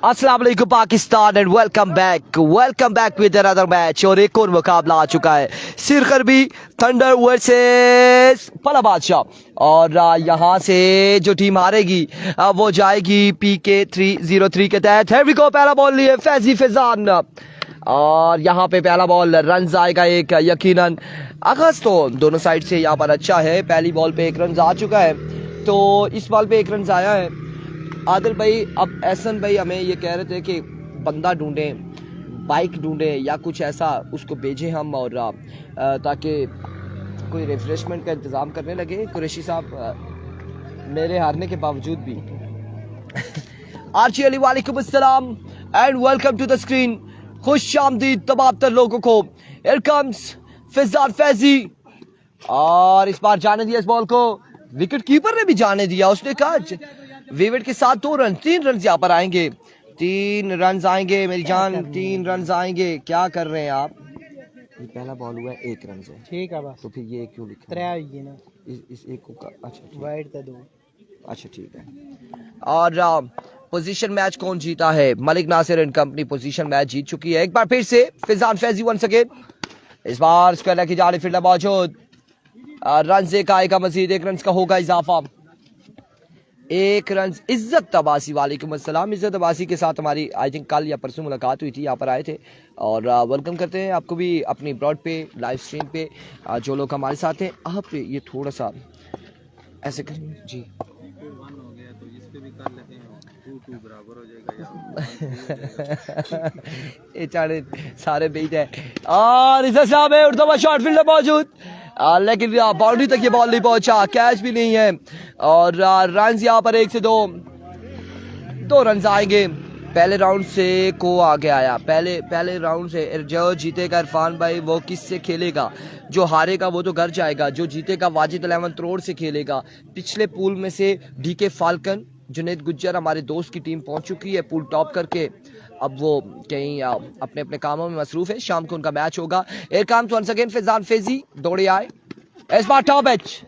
अस्सलाम वालेकुम Pakistan and welcome back with another match. और एक और मुकाबला आ चुका है, सिर करबी थंडर वर्सेस पला बादशाह। और यहाँ से जो टीम हारेगी वो जाएगी PK303 के तहत। हैवी को पहला बॉल लिए फैजी फैजान और यहाँ पे पहला बॉल रन आएगा एक यकीनन। आगाज तो दोनों साइड से यहाँ पर अच्छा है। पहली बॉल पे एक रन आ चुका है, तो इस बॉल पे एक रन आया है। आदिल भाई, अब एहसन भाई हमें ये कह रहे थे कि बंदा ढूंढें, बाइक ढूंढें या कुछ ऐसा उसको भेजें हम, और ताकि कोई रिफ्रेशमेंट का इंतज़ाम करने लगे कुरैशी साहब, मेरे हारने के बावजूद भी। आर्ची अली वालेकुम अस्सलाम and welcome to the screen. खुश आमदीद तमाम तर लोगों को। हियर कम्स फैजान फैजी और इस बार जाने दिया इस बॉल को, विकेट कीपर ने भी जाने दिया। उसने कहा विकेट के साथ 2 रन, 3 रन यहाँ पर आएंगे, 3 रन आएंगे मेरी जान, 3 रन आएंगे। क्या कर रहे हैं आप? ये पहला बॉल हुआ है 1 रन से, ठीक है बस। तो फिर ये क्यों लिखा है? 3 ना इस एक को अच्छा वाइड का 2। अच्छा ठीक है। और पोजीशन मैच कौन जीता है? Malik Nasir and company position match जीत चुकी है। एक बार फिर से फैजान फैजी वंस अगेन। इस बार स्क्वायर की जाने फील्डर मौजूद, रन से आएगा मजीद, 1 रन का होगा इजाफा। 1 रन। इज्जत तबासी वालेकुम अस्सलाम। इज्जत तबासी के साथ हमारी आई थिंक कल या परसों मुलाकात हुई थी, यहाँ पर आए थे। और वेलकम करते हैं आपको भी अपनी ब्रॉड पे लाइव स्ट्रीम पे। जो लोग हमारे साथ हैं, आप ये थोड़ा सा ऐसे करेंगे जी। ये सारे बीट है और इस साहब है उर्दवा शॉट फील्डर मौजूद, लेकिन बाउंड्री तक ये बॉल नहीं पहुंचा, कैच भी नहीं है। और रन यहाँ पर 1 से 2 रन आएंगे। पहले राउंड से को आगे आया, पहले राउंड से जो जीतेगा इरफान भाई वो किससे खेलेगा? जो हारेगा वो तो घर जाएगा, जो जीतेगा वाजिद 11 करोड़ से खेलेगा। पिछले पूल में से डीके फाल्कन, जुनैद गुज्जर हमारे दोस्त की टीम पहुंच चुकी है पूल टॉप करके। अब वो कहीं अपने अपने कामों में मसरूफ है, शाम को उनका मैच होगा। एयर काम वंस अगेन फैजान फैजी दौड़े आए, इस बार टॉप एच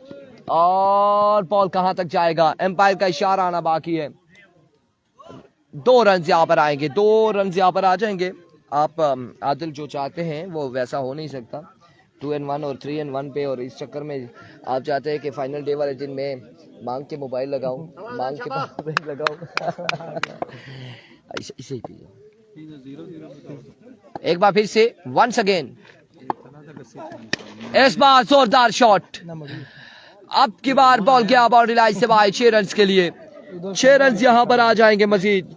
और बॉल कहां तक जाएगा? एम्पायर का इशारा आना बाकी है। 2 रन यहाँ पर आएंगे, 2 रन यहाँ पर आ जाएंगे। आप आदिल जो चाहते हैं वो वैसा हो नहीं सकता, 2 and 1 और 3 and 1 पे। और इस चक्कर में आप चाहते हैं कि फाइनल डे वाले दिन में मांग के मोबाइल लगाऊं, मांग के मोबाइल लगाऊं। इसे ही एक बार फिर से वंस अगेन, इस बार जोरदार शॉट। अब की बार बॉल गया बाउंड्री लाइन से बाहर 6 रन के लिए। 6 रन यहाँ पर आ जाएंगे मजीद।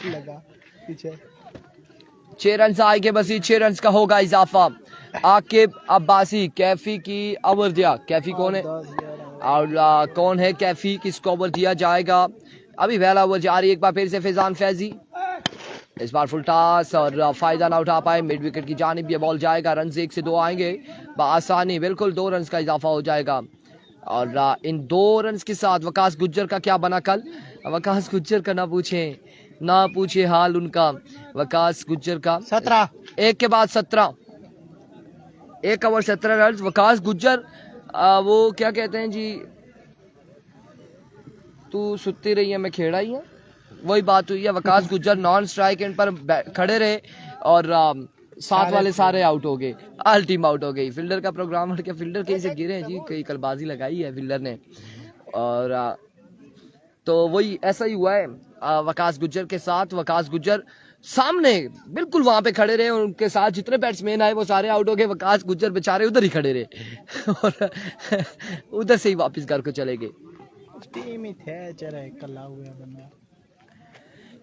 लगा 6 रन आएंगे मजीद, 6 रन का होगा इजाफा। आकिब अब्बासी कैफी की ओवर दिया। कैफी कौन है और कौन है कैफी, किसको ओवर दिया जाएगा? अभी पहला ओवर जा रही है। एक बार फिर से फैजान फैजी, इस बार फुल टॉस और फायदा ना उठा पाए। मिड विकेट की जानिब ये बॉल जाएगा। रन 1 से 2 आएंगे बआसानी, बिल्कुल 2 रन का इजाफा हो जाएगा। और इन 2 रन के साथ वकास गुज्जर का क्या बना कल? वकास गुज्जर का ना पूछे हाल उनका। वकास गुज्जर का 17, एक के बाद 17, 1 ओवर 17 रन। वकास गुज्जर वो क्या कहते हैं जी, तू सुती रही है मैं खेड़ा ही है, वही बात हुई है। Waqas Gujjar non strike and पर खड़े रहे और 7 वाले सारे आउट हो गए, ऑल टीम आउट हो गई। फील्डर का प्रोग्राम हट के फील्डर कहीं से गिरे हैं जी, कहीं कलबाजी लगाई है फील्डर ने। और तो वही ऐसा ही हुआ है वकास गुज्जर के साथ। वकास गुज्जर सामने बिल्कुल वहां पे खड़े रहे, उनके साथ जितने बैट्समैन आए वो सारे आउट हो गए। वकास गुज्जर बेचारे उधर ही खड़े रहे और उधर से ही वापस घर को चले गए।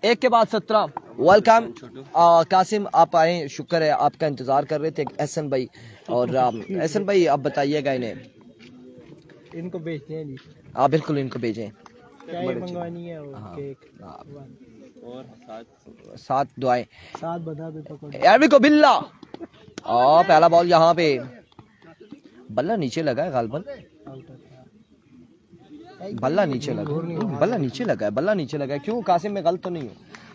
1 के बाद 17। वेलकम कासिम, आप आए, शुक्र है, आपका इंतजार कर रहे थे एहसन भाई। और एहसन भाई आप बताइएगा इनको भेजते हैं जी? हाँ बिल्कुल इनको भेजें। मंगवानी है और केक और 7 दुआएं, 7 बता दे पकड़ को बिल्ला। पहला बॉल यहाँ पे बल्ला नीचे लगा है, गालबन बल्ला नीचे लगा है। क्यों कासिम में गलत तो नहीं हूँ?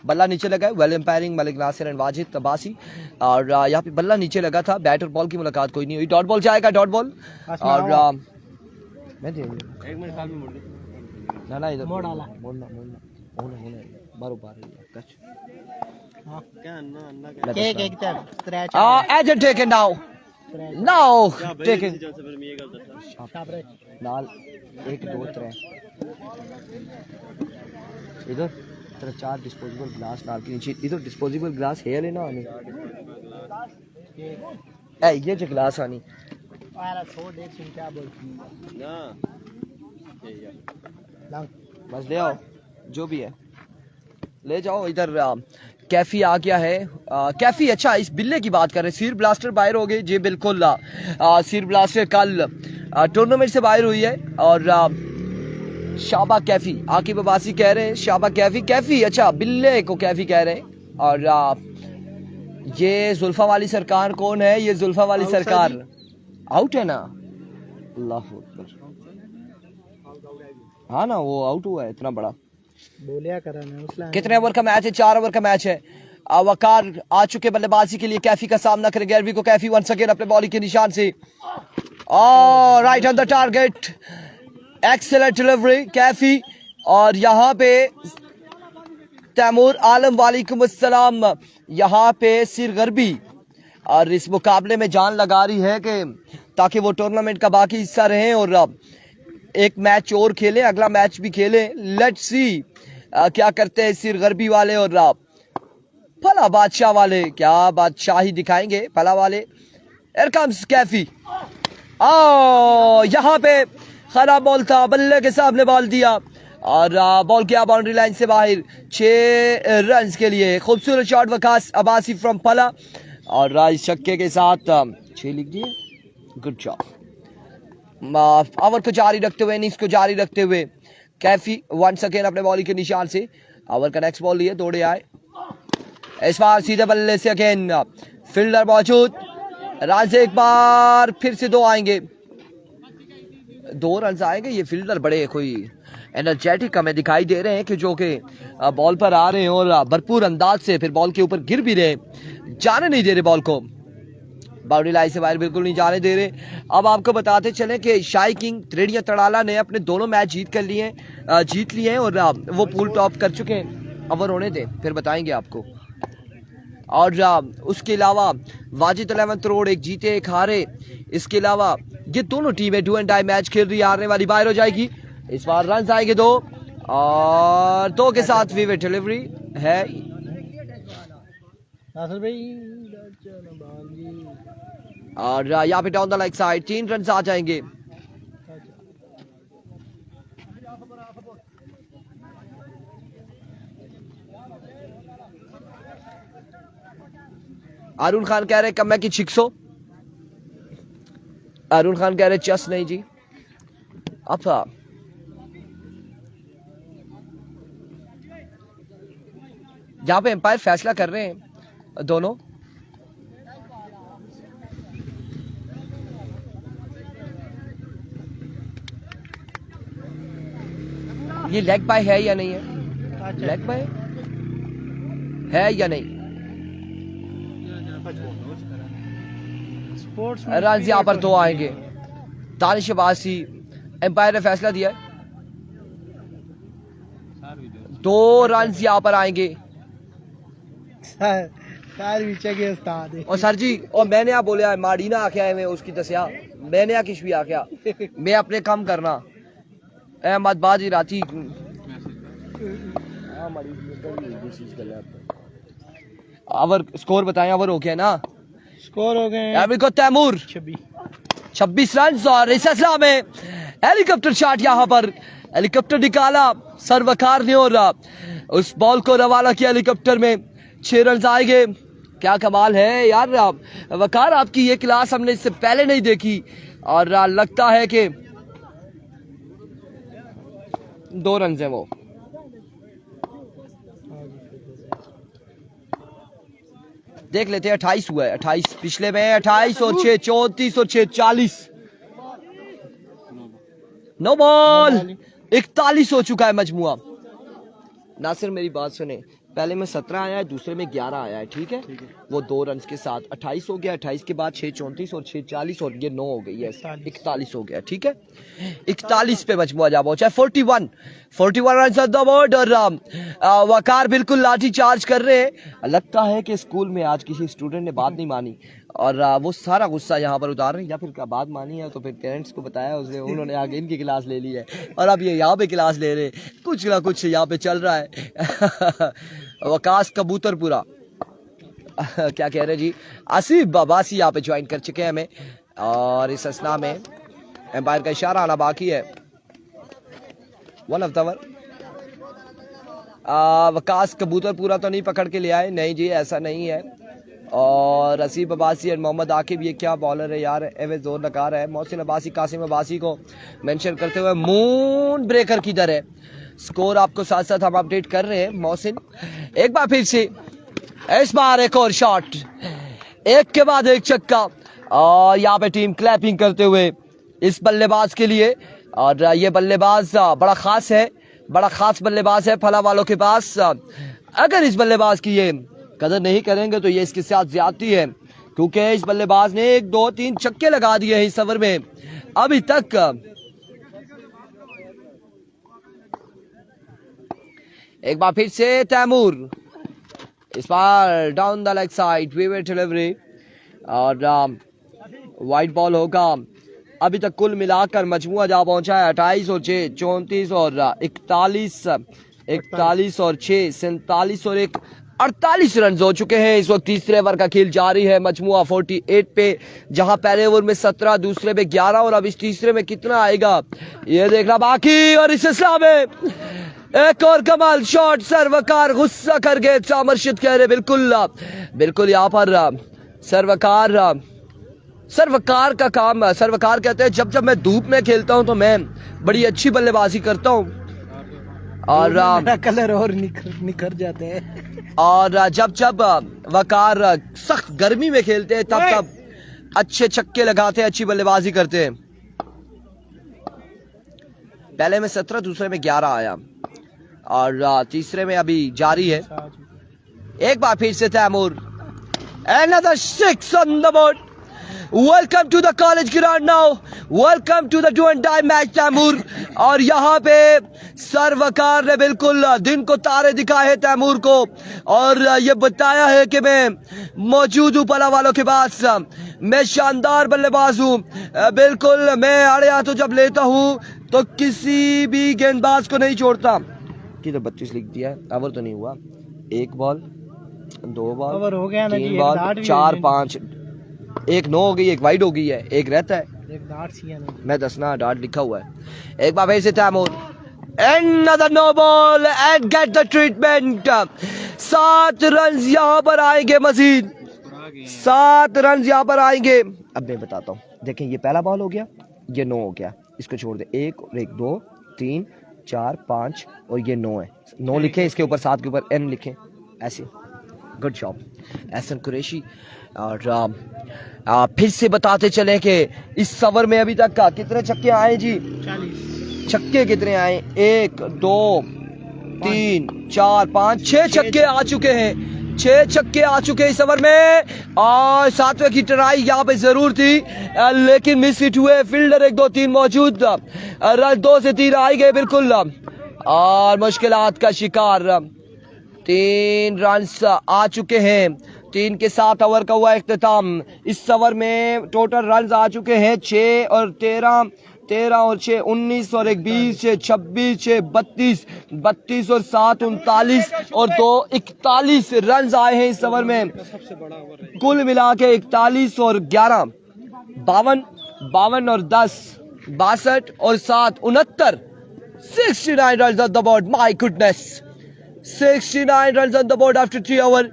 बल्ला नीचे लगा है। Well umpiring Malik Nasir and Wajid Tabasi. और यहाँ पे बल्ला नीचे लगा था, बैट और बॉल की मुलाकात कोई नहीं हुई। डॉट बॉल जाएगा, डॉट बॉल। और मैं दे दूंगा। एक मिनट साल में मुड़ दे ना ना इधर मोड़ना होना बारो बार कच हां क्या अन्ना अन्ना केक एक तर scratch agent taken now taken जब से फिर मैं ये करता था शाबरे लाल 1 2 3 इधर तेरा 4 डिस्पोजेबल ग्लास नाल के नीचे इधर डिस्पोजेबल ग्लास है लेना आने ए ये जो ग्लास आनी आला छोड़ दे सुन क्या बोलती ना लंग बस ले आओ जो भी है ले जाओ इधर कैफी आ गया है कैफी अच्छा इस बिल्ले की बात कर रहे हैं सीर ब्लास्टर बाहर हो गए जी बिल्कुल सीर ब्लास्टर कल टूर्नामेंट से बाहर हुई है और शाबा कैफी आकिब अब्बासी कह रहे हैं शाबा कैफी अच्छा बिल्ले को कैफी कह रहे हैं और ये जुल्फा वाली सरकार कौन है ये जुल्फा वाली सरकार आउट है ना अल्लाह अकबर हाँ ना वो आउट हुआ है इतना बड़ा बोलिया करा मैं उसला कितने ओवर का मैच है 4 ओवर का मैच है वकार आ चुके बल्लेबाजी के लिए कैफी का सामना करेंगे अरवी को कैफी वंस अगेन अपने बॉलिंग के निशान से right on the target excellent delivery Kaifi और यहाँ पे तैमूर आलम वालेकुम अस्सलाम यहाँ पे सिर गरबी और इस मुकाबले में जान लगा रही है कि ताकि वो टूर्नामेंट का बाकी हिस्सा रहे और एक मैच और खेले अगला मैच भी खेले लेट्स सी क्या करते हैं सिर गरबी वाले और फला बादशाह वाले क्या बादशाही दिखाएंगे फला वाले Here comes कैफी यहाँ पे खराब बॉल था बल्ले के सामने बॉल दिया और बॉल किया बाउंड्री लाइन से बाहर 6 रन के लिए खूबसूरत शॉट वकास अब्बासी फ्रॉम फला और इस छक्के के साथ 6 लिख दिए गुड जॉब ओवर को जारी रखते हुए इनिंग्स को जारी रखते हुए कैफी वंस अगेन अपने बॉलिंग के निशान से ओवर का नेक्स्ट बॉल लिए दौड़े आए इस बार सीधे बल्ले से अगेन फील्डर मौजूद रन से एक बार फिर से 2 आएंगे 2 रन आएंगे ये फील्डर बड़े कोई एनर्जेटिक हमें दिखाई दे रहे हैं कि जो कि बॉल पर आ रहे हैं और भरपूर अंदाज से फिर बॉल के ऊपर गिर भी रहे जाने नहीं दे रहे बॉल को बाउंड्री लाइन से बाहर बिल्कुल नहीं जाने दे रहे अब आपको बताते चलें कि शाही किंग त्रिड़िया तड़ाला ने अपने दोनों मैच जीत लिए हैं और वो पूल टॉप कर चुके हैं ओवर होने दें फिर बताएंगे आपको और उसके अलावा वाजिद 11 करोड़ एक जीते एक हारे इसके अलावा ये दोनों टीमें डू एंड डाई मैच खेल रही है हारने वाली बाहर हो जाएगी इस बार रन आएंगे 2 और 2 के साथ विवेट डिलीवरी है नासिर भाई और यहाँ पे down the leg side 3 run आ जाएंगे अरुण खान कह रहे कम की 600 अरुण खान कह रहे चस नहीं जी अब यहाँ पे एम्पायर फैसला कर रहे हैं दोनों ये लेग बाय है या नहीं है लेग बाय है या नहीं रन यहाँ पर 2 आएंगे दानिश अब्बासी एम्पायर ने फैसला दिया 2 रन यहाँ पर आएंगे और सर जी और मैंने आप बोलिया माड़ीना आख्या है मैं उसकी दसिया मैंने आ किश भी आख्या मैं अपने काम करना अहमद बाजी राती ओवर स्कोर बताएं ओवर हो गया ना स्कोर हो गए अभी को तैमूर 26 रन और इस असला में हेलीकॉप्टर शॉट यहाँ पर हेलीकॉप्टर निकाला सरवकार ने और उस बॉल को रवाना किया हेलीकॉप्टर में 6 रन आएंगे क्या कमाल है यार वकार आपकी ये क्लास हमने इससे पहले नहीं देखी और लगता है कि 2 रन है वो देख लेते हैं 28 हुआ है 28 पिछले में 28 और 6 34 और 6 40 नो बॉल 41 हो चुका है मजमुआ नासिर मेरी बात सुने पहले में 17 आया है, दूसरे में 11 आया है, ठीक है। वो 2 रन के साथ 28 हो गया, 28 के बाद 6 34 और 6 40 और ये 9 हो गई है, 41 हो गया, ठीक है। 41 पे मजमुआ जा पहुंचा है। 41 रन ऑन द बोर्ड और वकार बिल्कुल लाठी चार्ज कर रहे हैं। लगता है कि स्कूल में आज किसी स्टूडेंट ने बात नहीं मानी और वो सारा गुस्सा यहाँ पर उतार रहे हैं, या फिर क्या बात मानी है तो फिर पेरेंट्स को बताया उसने, उन्होंने आगे इनकी क्लास ले ली है और अब ये यहाँ पे क्लास ले रहे, कुछ ना कुछ यहाँ पे चल रहा है। वकास कबूतरपुरा क्या कह रहे हैं जी। आसिफ बाबासी यहाँ पे ज्वाइन कर चुके हैं हमें और इस असना में एम्पायर का इशारा आना बाकी है। 1 ऑफ द ओवर। वकास कबूतरपुरा तो नहीं पकड़ के ले आए, नहीं जी ऐसा नहीं है। और असीफ अब्बासी और मोहम्मद आकिब, ये क्या बॉलर है यार, एवं जोर लगा रहा है। मोहसिन अब्बासी कासिम अब्बासी को मेंशन करते हुए मून ब्रेकर किधर है। स्कोर आपको साथ साथ हम अपडेट कर रहे हैं। मोहसिन एक बार फिर से, इस बार एक और शॉट, एक के बाद एक छक्का और यहाँ पे टीम क्लैपिंग करते हुए इस बल्लेबाज के लिए। और ये बल्लेबाज बड़ा खास है, बड़ा खास बल्लेबाज है फला वालों के पास। अगर इस बल्लेबाज की ये कदर नहीं करेंगे तो ये इसके साथ ज्यादती है, क्योंकि इस बल्लेबाज ने 1 2 3 छक्के लगा दिए हैं इस ओवर में अभी तक। एक बार फिर से तैमूर, इस बार डाउन द लेग साइड, विवेट डिलीवरी और वाइड बॉल होगा। अभी तक कुल मिलाकर मजमुआ जा पहुंचा है 28 और 6 34 और 41 और 6 47 और 1 48 रन हो चुके हैं। इस वक्त तीसरे ओवर का खेल जारी है। मजमुआ 48 पे, जहां पहले ओवर में 17, दूसरे में 11 और अब इस तीसरे में कितना आएगा ये देखना बाकी। और इस सिलसिला में एक और कमाल शॉट, सर्वकार गुस्सा कर गए। चामरशिद कह रहे बिल्कुल यहाँ पर सर्वकार का काम, सर्वकार कहते हैं जब मैं धूप में खेलता हूं तो मैं बड़ी अच्छी बल्लेबाजी करता हूं और मेरा कलर और निखर जाते हैं। और जब वकार सख्त गर्मी में खेलते हैं तब अच्छे छक्के लगाते हैं, अच्छी बल्लेबाजी करते हैं। पहले में 17, दूसरे में 11 आया और तीसरे में अभी जारी है। एक बार फिर से Taimur, another 6 on the board. Welcome to the college ground now. Welcome to the do and die match Taimur. और यहाँ पे सर्वकार ने बिल्कुल दिन को तारे दिखाए हैं तैमूर को और ये बताया है कि मैं मौजूद हूँ पला वालों के पास, मैं शानदार बल्लेबाज हूँ। बिल्कुल मैं अड़े हाथों जब लेता हूँ तो किसी भी गेंदबाज को नहीं छोड़ता। किधर 32 लिख दिया है, ओवर तो नहीं हुआ। 1 बॉल 2 बॉल ओवर हो गया ना 3 जी, बॉल 4 5, 1 9 हो गई, 1 वाइड हो गई है, 1 रहता है। एक डार्ट सी है ना, मैं 10 ना डार्ट लिखा हुआ है। एक बार फिर से Taimur, another no ball and get the treatment। 7 run यहाँ पर आएंगे, मजीद 7 रन यहाँ पर आएंगे। अब मैं बताता हूँ, देखें ये पहला बॉल हो गया, ये 9 हो गया, इसको छोड़ दे। 1 और 1 2 3 4 5 और ये 9 है, 9 लिखे, इसके ऊपर 7 के ऊपर M लिखे, ऐसे। Good job Ehsan Qureshi. और फिर से बताते चले कि इस ओवर में अभी तक का कितने छक्के आए जी? 40 छक्के कितने आए? 1 2 3 4 5 6 छक्के आ चुके हैं, 6 छक्के आ चुके हैं इस ओवर में। और 7वें की ट्राई यहाँ पे जरूर थी लेकिन मिस हिट हुए। फील्डर 1 2 3 मौजूद, रन 2 से 3 आ गए बिल्कुल और मुश्किलात का शिकार। 3 रन आ चुके हैं, 3 के साथ ओवर का हुआ इख्तिताम। इस ओवर में टोटल रन आ चुके हैं 6 और 13 और 6 19 और 1 20 6 26 6 32 और 7 39 और 2 41 रन आए हैं इस ओवर में। कुल मिला के 41 और 11 52 और 10 62 और 7 69 69 runs on the board. My goodness, 69 runs on the board after 3 overs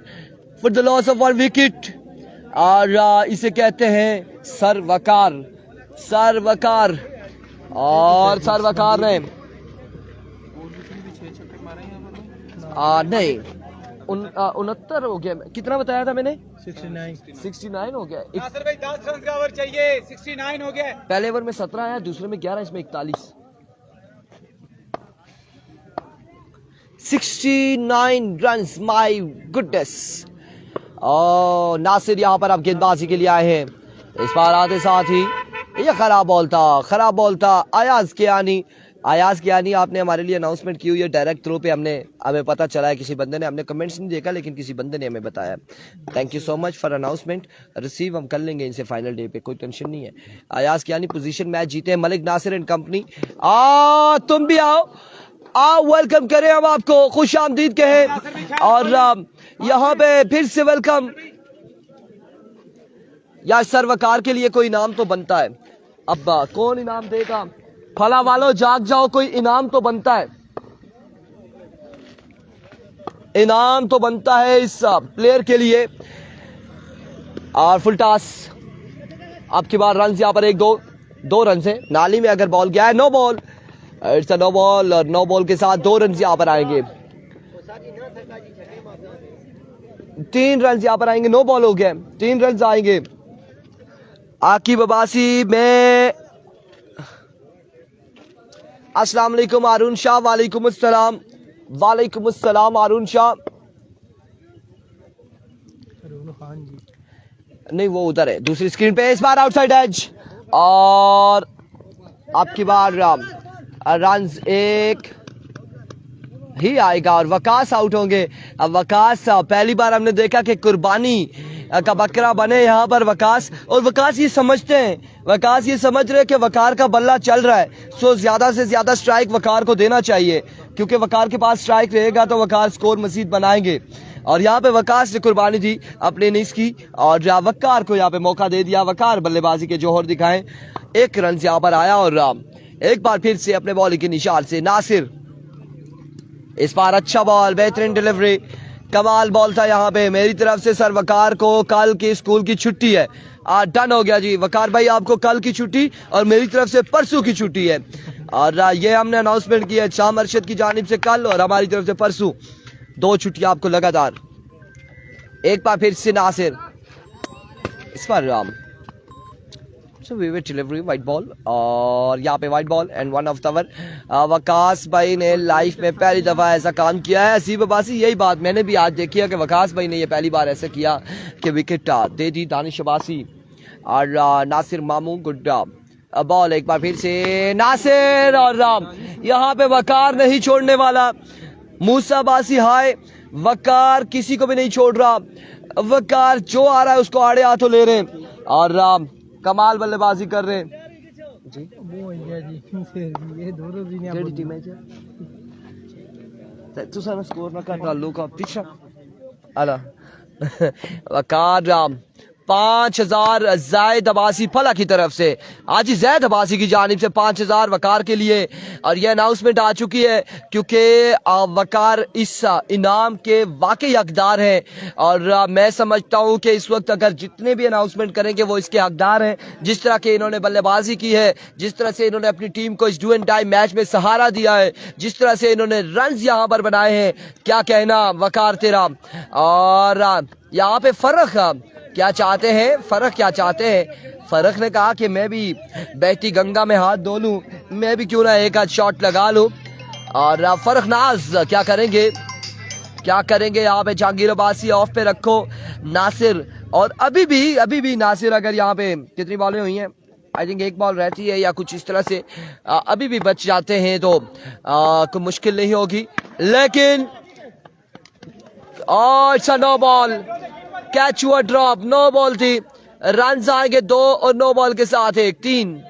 for the loss of 1 wicket. और इसे कहते हैं सर्वकार। और सर्वकार ने नहीं 69 हो गया, कितना बताया था मैंने? 69 हो गया। 10 रन का ओवर चाहिए, 69 हो गया। पहले ओवर में 17 आया, दूसरे में 11, इसमें 41। 69 रन्स, माय गुडनेस। और नासिर यहाँ पर अब गेंदबाजी के लिए आए हैं। इस बार आते साथ ही ये खराब बॉल था। अयाज कियानी आपने हमारे लिए अनाउंसमेंट की हुई है डायरेक्ट थ्रो पे। हमें पता चला है किसी बंदे ने, हमने कमेंट्स नहीं देखा लेकिन किसी बंदे ने हमें बताया। Thank you so much for announcement. Receive हम कर लेंगे इनसे फाइनल डे पे, कोई टेंशन नहीं है। अयाज कियानी पोजीशन मैच जीते हैं मलिक नासिर एंड कंपनी। तुम भी आओ, वेलकम करें हम आपको, खुश आमदीद कहें। और यहाँ पे फिर से वेलकम। या सर्वकार के लिए कोई इनाम तो बनता है। अब कौन इनाम देगा? फला वालों जाग जाओ, कोई इनाम तो बनता है। इनाम तो बनता है इस प्लेयर के लिए। और फुल टॉस, अब की बार रन यहाँ पर 1-2 रन से नाली में अगर बॉल गया है, no ball, it's a no ball. और नो बॉल के साथ 2 रन यहाँ पर आएंगे। 3 रन यहाँ पर आएंगे। नो बॉल हो गया, 3 रन आएंगे। आकिब अब्बासी में अस्सलाम वालेकुम अरुण शाह। वालेकुम अस्सलाम अरुण शाह। नहीं वो उधर है दूसरी स्क्रीन पे। इस बार आउटसाइड एज और आपकी बार रन्स 1 ही आएगा और वकास आउट होंगे। अब वकास पहली बार हमने देखा कि कुर्बानी का बकरा बने यहाँ पर वकास। और वकास ये समझते हैं, वकास ये समझ रहे कि वकार का बल्ला चल रहा है, सो ज्यादा से ज्यादा स्ट्राइक वकार को देना चाहिए, क्योंकि वकार के पास स्ट्राइक रहेगा तो वकार स्कोर मजीद बनाएंगे। और यहाँ पे वकास ने कुर्बानी दी अपने इनिंग्स की और वकार को यहाँ पे मौका दे दिया। वकार बल्लेबाजी के जौहर दिखाएं। 1 रन यहाँ पर आया और एक बार फिर से अपने बॉलिंग के निशान से नासिर। इस बार अच्छा बॉल, बेहतरीन डिलीवरी, कमाल बॉल था यहाँ पे। मेरी तरफ से सर वकार को कल की स्कूल की छुट्टी है। डन हो गया जी वकार भाई, आपको कल की छुट्टी और मेरी तरफ से परसों की छुट्टी है। और ये हमने अनाउंसमेंट की है शाम अरशद की जानिब से कल और हमारी तरफ से परसों, 2 छुट्टियां आपको लगातार। एक बार फिर से नासिर, इस बार डिलीवरी वाइट बॉल और यहाँ पे white ball and 1 of the over. Waqas भाई ने लाइफ में पहली दफा ऐसा काम किया है। हसीब अब्बासी, यही बात मैंने भी आज देखी है कि वकास भाई ने ये पहली बार ऐसा किया कि विकेट दे दी। दानिश अब्बासी और नासिर मामू गुड बॉल। एक बार फिर से नासिर और यहाँ पे वकार नहीं छोड़ने वाला। मूसा अब्बासी हाय, वकार किसी को भी नहीं छोड़ रहा। वकार जो आ रहा है उसको आड़े हाथों ले रहे हैं और कमाल बल्लेबाजी कर रहे हैं जी। ये दोनों टीम है तू सारा स्कोर ना कर डालो का पीछा आला। वकार 5000 जैद अब्बासी फला की तरफ से, आज ही जैद अब्बासी की जानिब से 5000 वकार के लिए। और यह अनाउंसमेंट आ चुकी है क्योंकि वकार इस इनाम के वाकई हकदार हैं। और मैं समझता हूं कि इस वक्त अगर जितने भी अनाउंसमेंट करेंगे वो इसके हकदार हैं। जिस तरह के इन्होंने बल्लेबाजी की है, जिस तरह से इन्होंने अपनी टीम को इस डू एंड डाई मैच में सहारा दिया है, जिस तरह से इन्होंने रन यहाँ पर बनाए हैं, क्या कहना वकार तेरा। और यहाँ पे फर्क क्या चाहते हैं, फर्क ने कहा कि मैं भी बहती गंगा में हाथ धो लूं, मैं भी क्यों ना एक आध शॉट लगा लूं। और फर्क नाज क्या करेंगे यहाँ पे। जहांगीर अब्बासी ऑफ पे रखो नासिर। और अभी भी नासिर अगर यहाँ पे कितनी बॉलें हुई हैं, आई थिंक 1 बॉल रहती है या कुछ इस तरह से, अभी भी बच जाते हैं तो कोई मुश्किल नहीं होगी। लेकिन नो बॉल, कैच हुआ ड्रॉप, नो बॉल थी। रन आएंगे 2 और नो बॉल के साथ 3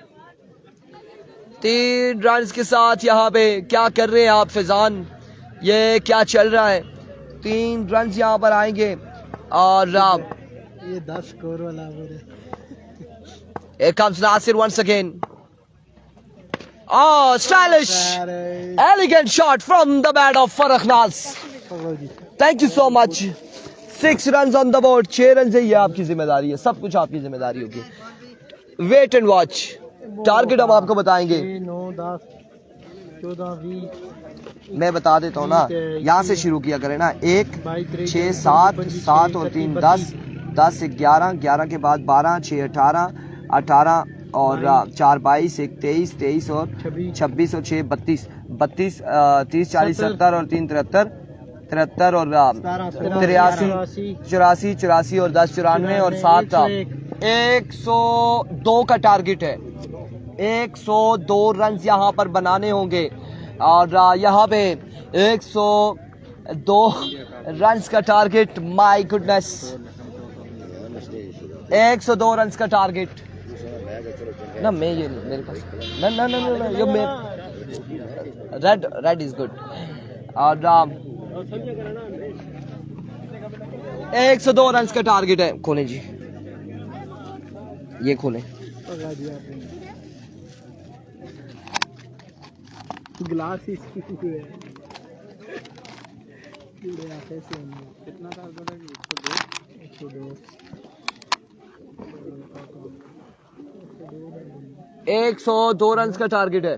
रन के साथ। यहाँ पे क्या कर रहे हैं आप फैजान, ये क्या चल रहा है। 3 रन यहाँ पर आएंगे और ये 10 स्कोर वाला है। Here comes Nasir once again. Oh, stylish, elegant shot from the bat of Farrukh Naz. Thank you so much. 6 runs on the board. 6 run से ये आपकी जिम्मेदारी है, सब कुछ आपकी जिम्मेदारी होगी। वेट एंड वॉच, टारगेट हम आपको बताएंगे। 9, 10, 14, 20 मैं बता देता हूँ ना, यहाँ से शुरू किया करें ना। 1, 6, 7, 7 और 3 10, 10 से 11, 11 के बाद 12, 6 18, 18 और 4 22 1 23 23 और 26 और 6 32 32 30 40 70 और 3 73 73 और 83 84 84 और 10 94 और 7 102 का टारगेट है। 102 रन यहाँ पर बनाने होंगे और यहाँ पे 102 रन्स का टारगेट। माय गुडनेस, 102 रन्स का टारगेट ना। मैं ये नहीं, मेरे पास ना ना ना ना, ये मैं रेड इज गुड। और 102 रन्स का टारगेट है। खोलें जी, ये खोलें। गिलास ही कितना था? 102 102 रन्स का टारगेट है।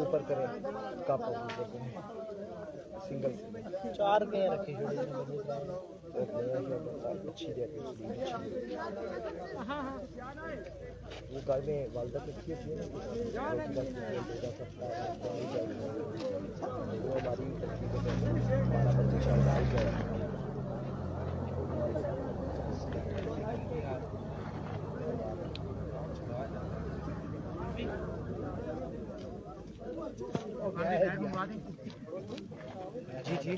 ऊपर करें कप सिंगल 4 के रखे वो घर में वालदा कितनी थी वो हमारी जी जी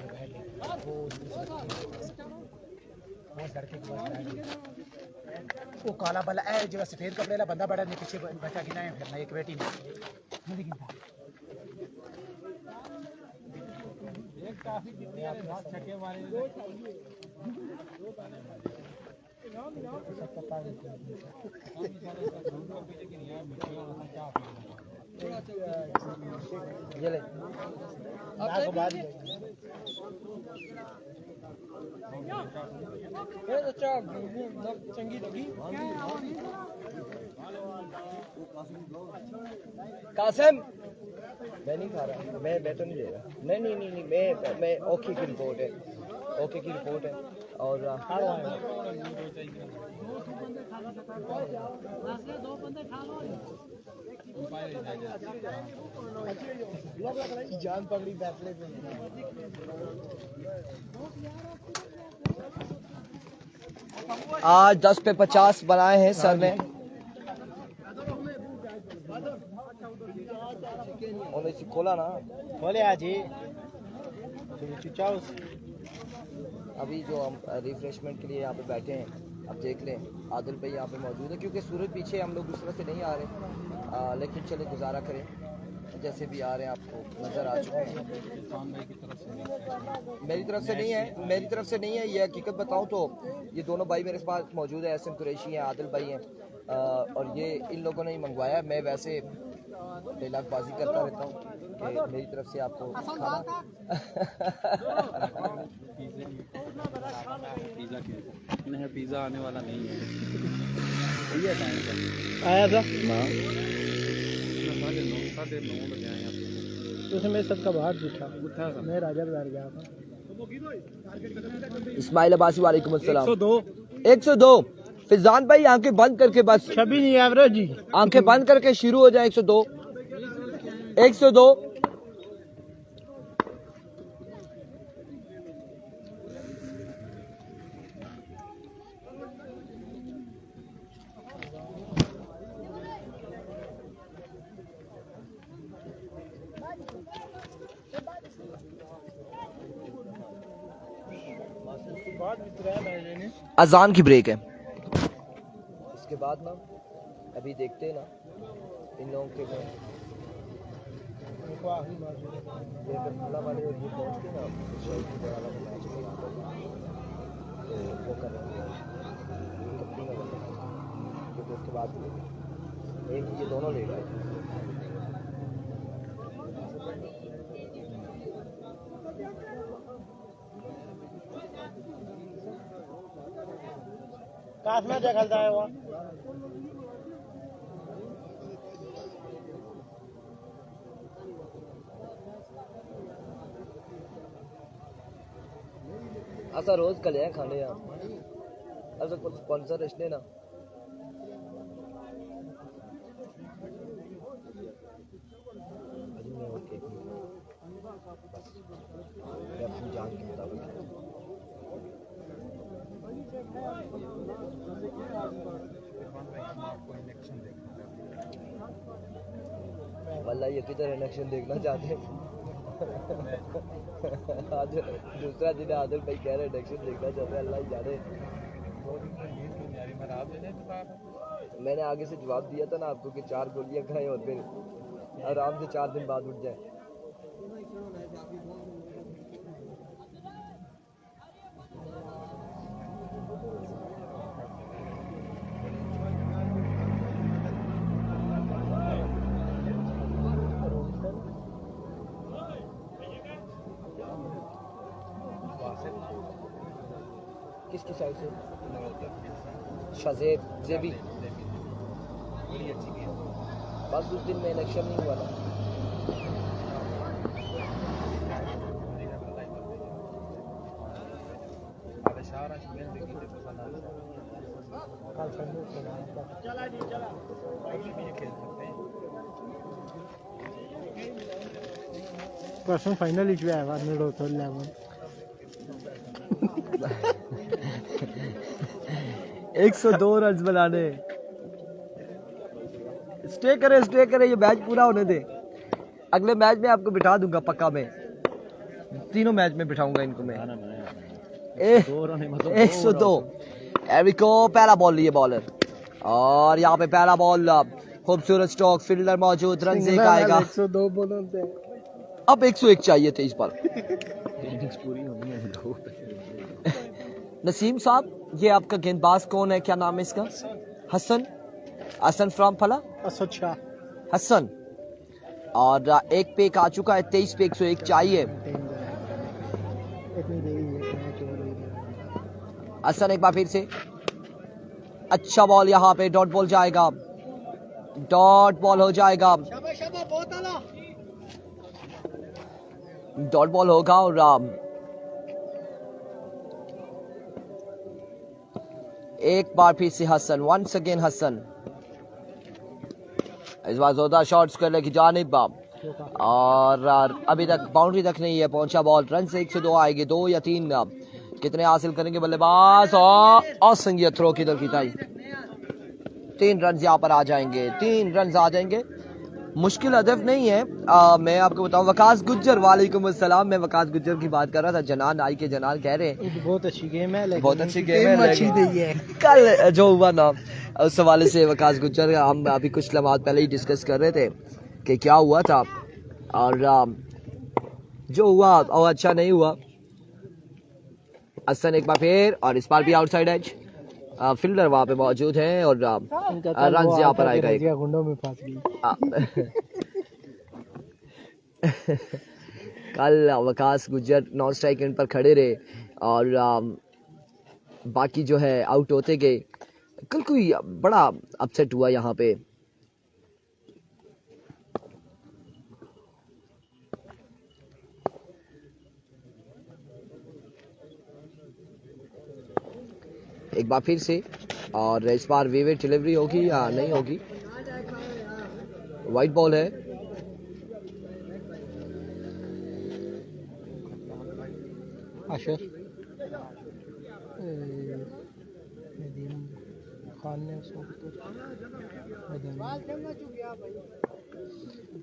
वो काला बला है जो सफेद कपड़े वाला बंदा बड़ा नहीं पीछे बचा गिना है फिर एक बेटी नहीं एक काफी जितने आप छक्के मारे ये ले आपको बाद ये तो चंगी लगी कासिम, मैं नहीं खा रहा, मैं तो नहीं ले रहा। नहीं मैं ओके की रिपोर्ट है, ओके की रिपोर्ट है और जान पकड़ी फैसले पे। आज 10 पे 50 बनाए हैं सर ने। खोला ना, बोले आज ही अभी जो हम रिफ्रेशमेंट के लिए यहाँ पे बैठे हैं, अब देख लें आदिल भाई यहाँ पे मौजूद है क्योंकि सूरज पीछे हम लोग उस तरह से नहीं आ रहे, लेकिन चले गुजारा करें जैसे भी आ रहे हैं। आपको नज़र आ चुके हैं। मेरी तरफ से नहीं है, ये हकीकत बताऊं तो ये दोनों भाई मेरे पास मौजूद है। एहसन कुरैशी हैं, आदिल भाई हैं और ये इन लोगों ने ही मंगवाया। मैं वैसे बेलागबाजी करता रहता हूँ कि मेरी तरफ से आपको खाना पिज़्ज़ा आने वाला नहीं है। आया था साढ़े 9 बजे आए हैं। उसमें सबका बाहर पूछा, मैं राजा बाजार गया था। इस्माइल अब्बासी वालेकुम अस्सलाम। 102 फिजान भाई आंखें बंद करके बस, छवि नहीं एवरेज जी, आंखें बंद करके शुरू हो जाए। 102 अजान की ब्रेक है। इसके बाद ना अभी देखते हैं ना इन लोगों के ये अगर खुला वाले ये पहुँचते ना तो वो कर रहे हैं क्योंकि उसके बाद एक ये दोनों ले गए। कासमा जगलता है वो असा रोज कलियां खाने हैं अब कुछ स्पॉन्सर रचने ना मैं ओके बस मैं अपनी जान के मुताबिक वल्ला ये किधर इलेक्शन देखना चाहते हैं आज दूसरा दिन आदिल भाई कह रहे इलेक्शन देखना चाहते हैं अल्लाह ही जाने मैंने आगे से जवाब दिया था ना आपको कि 4 गोलियां खाएं और फिर आराम से 4 दिन बाद उठ जाए किसकी साइड से शाज़ेब जेबी बस उस दिन में इलेक्शन नहीं हुआ था परसों फाइनल ही जो है बाद में रोतो 102 रन बनाने स्टे करे ये मैच पूरा होने दे अगले मैच में आपको बिठा दूंगा पक्का मैं तीनों मैच में बिठाऊंगा इनको मैं 102 एरिको पहला बॉल लिए बॉलर और यहाँ पे पहला बॉल खूबसूरत स्ट्रोक फील्डर मौजूद रन से आएगा 102 बोलों से अब 101 चाहिए थे इस पर नसीम साहब ये आपका गेंदबाज कौन है क्या नाम है इसका हसन फ्रॉम फला अच्छा हसन और एक पे आ चुका है 23 पे 101 चाहिए हसन एक बार फिर से अच्छा बॉल यहाँ पे डॉट बॉल जाएगा डॉट बॉल हो जाएगा डॉट बॉल होगा और एक बार फिर से हसन वंस अगेन हसन इस बार जोरदार शॉट्स करने की जानिब और अभी तक बाउंड्री तक नहीं है पहुंचा बॉल रन से 102 आएगी 2 या 3 कितने हासिल करेंगे बल्लेबाज और संगी थ्रो किधर की ताई 3 रन यहाँ पर आ जाएंगे 3 रन आ जाएंगे मुश्किल हदफ नहीं है मैं आपको बताऊं वकास गुज्जर वालेकुम अस्सलाम मैं वकास गुज्जर की बात कर रहा था जनान आई के जनान कह रहे हैं बहुत अच्छी गेम है बहुत अच्छी गेम है कल जो हुआ ना उस हवाले से वकास गुज्जर हम अभी कुछ लम्हात पहले ही डिस्कस कर रहे थे कि क्या हुआ था और जो हुआ और अच्छा नहीं हुआ हसन एक बार फिर और इस बार भी आउटसाइड एज फील्डर वहां पे मौजूद हैं और रन यहाँ पर आएगा एक गुंडों में फंस गई कल Waqas Gujjar non strike and पर खड़े रहे और बाकी जो है आउट होते गए कल कोई बड़ा अपसेट हुआ यहाँ पे एक बार फिर से और इस बार विवेक डिलीवरी होगी या नहीं होगी वाइट बॉल है आशर खान ने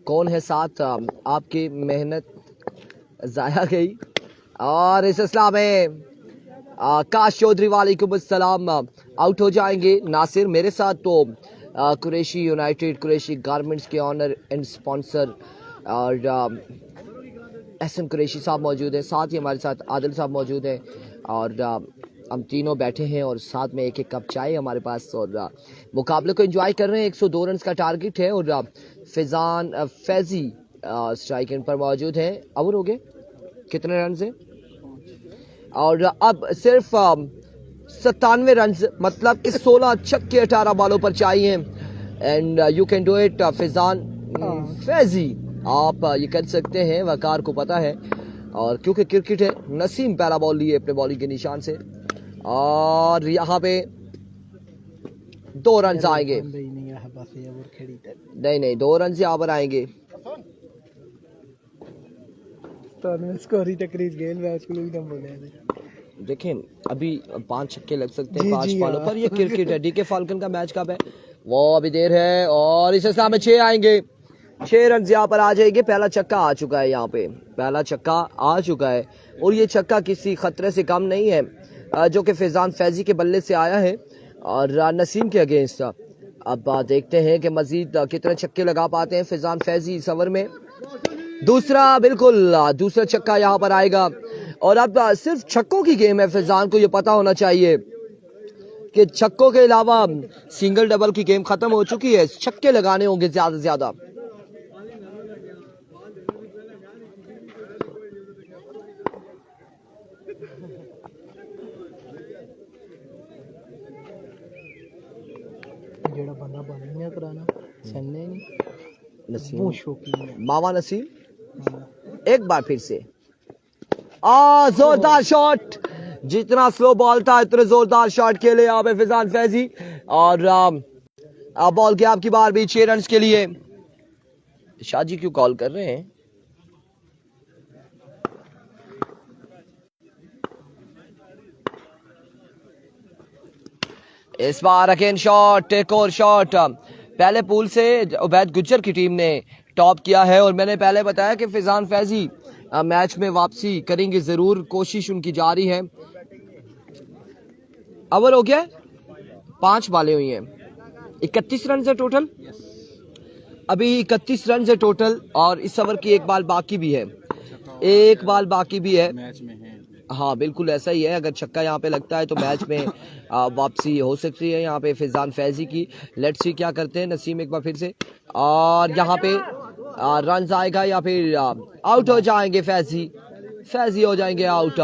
कौन है साथ आपकी मेहनत जाया गई और इस सिलसिला में काश चौधरी वालेकुम अस्सलाम आउट हो जाएंगे नासिर मेरे साथ तो कुरैशी यूनाइटेड कुरैशी गारमेंट्स के ऑनर एंड स्पॉन्सर और एहसन कुरैशी साहब मौजूद हैं साथ ही हमारे साथ आदिल साहब मौजूद हैं और हम तीनों बैठे हैं और साथ में एक कप चाय हमारे पास और मुकाबले को एंजॉय कर रहे हैं 102 रन का टारगेट है और फैजी स्ट्राइक एंड पर मौजूद हैं आउट हो गए कितने रन से और अब सिर्फ 97 रन मतलब कि 16 छक्के 18 बॉलों पर चाहिए and you can do it Faizan Faizi आप ये कर सकते हैं वकार को पता है और क्योंकि क्रिकेट है, नसीम पहला बॉल लिए अपने बॉलिंग के निशान से और यहाँ पे 2 रन आएंगे। नहीं 2 रन यहाँ पर आएंगे। देखें अभी 5 छक्के लग सकते हैं 5 बॉलों पर। ये क्रिकेट है। डीके फाल्कन का मैच कब है वो अभी देर है और इस हिसाब में 6 आएंगे। 6 रन यहाँ पर आ जाएंगे। पहला छक्का आ चुका है, यहाँ पे पहला छक्का आ चुका है और ये छक्का किसी खतरे से कम नहीं है जो कि फैजान फैजी के बल्ले से आया है और नसीम के अगेंस्ट। अब देखते हैं कि मजीद कितने छक्के लगा पाते हैं फैजान फैजी इस ओवर में। दूसरा छक्का यहाँ पर आएगा और अब सिर्फ छक्कों की गेम है। फैजान को ये पता होना चाहिए कि छक्कों के अलावा सिंगल डबल की गेम खत्म हो चुकी है। छक्के लगाने होंगे ज्यादा से ज्यादा। जेड़ा बंदा बॉलिंग कराना सन्ने नसीम शौकीन है। मावा नसीम एक बार फिर से जोरदार शॉट। जितना स्लो बॉल था इतने जोरदार शॉट खेले यहाँ पे फैजान फैजी और बॉल के आपकी बार भी 6 रन के लिए। शाहजी क्यों कॉल कर रहे हैं? इस बार अगेन शॉट, एक और शॉट। पहले पूल से उबैद गुज्जर की टीम ने टॉप किया है और मैंने पहले बताया कि फैजान फैजी मैच में वापसी करेंगे जरूर, कोशिश उनकी जारी है। ओवर हो गया, 5 बालें हुई हैं, 31 रन है टोटल। अभी 31 रन है टोटल और इस ओवर की 1 बाल बाकी भी है, 1 बाल बाकी भी है। मैच में है। हाँ बिल्कुल ऐसा ही है। अगर छक्का यहाँ पे लगता है तो मैच में वापसी हो सकती है यहाँ पे फैजान फैजी की। लेट्स सी क्या करते हैं नसीम एक बार फिर से और यहाँ पे रन आएगा या फिर आउट हो जाएंगे। फैजी हो जाएंगे आउट।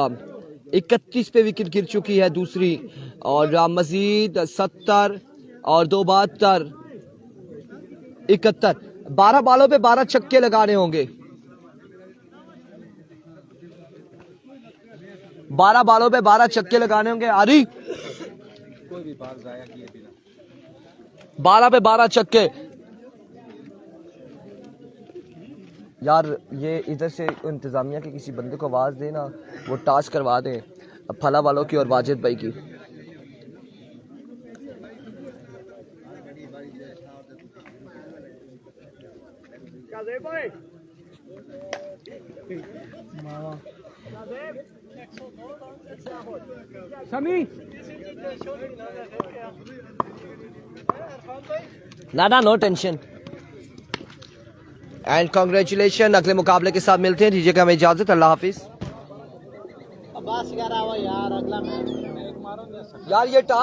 31 पे विकेट गिर चुकी है दूसरी और मजीद 70 और 2 72 71। 12 बालों पे 12 छक्के लगाने होंगे। 12 बालों पे 12 छक्के लगाने होंगे। आरी कोई भी बाल जाया किए बिना 12 पे 12 छक्के। यार ये इधर से इंतजामिया के किसी बंदे को आवाज देना, वो टास्क करवा दे फला वालों की और वाजिद भाई की। ना नो टेंशन एंड कांग्रेचुलेशन। अगले मुकाबले के साथ मिलते हैं। दीजिएगा हमें इजाजत। अल्लाह हाफिज। यार अगला मैच यार ये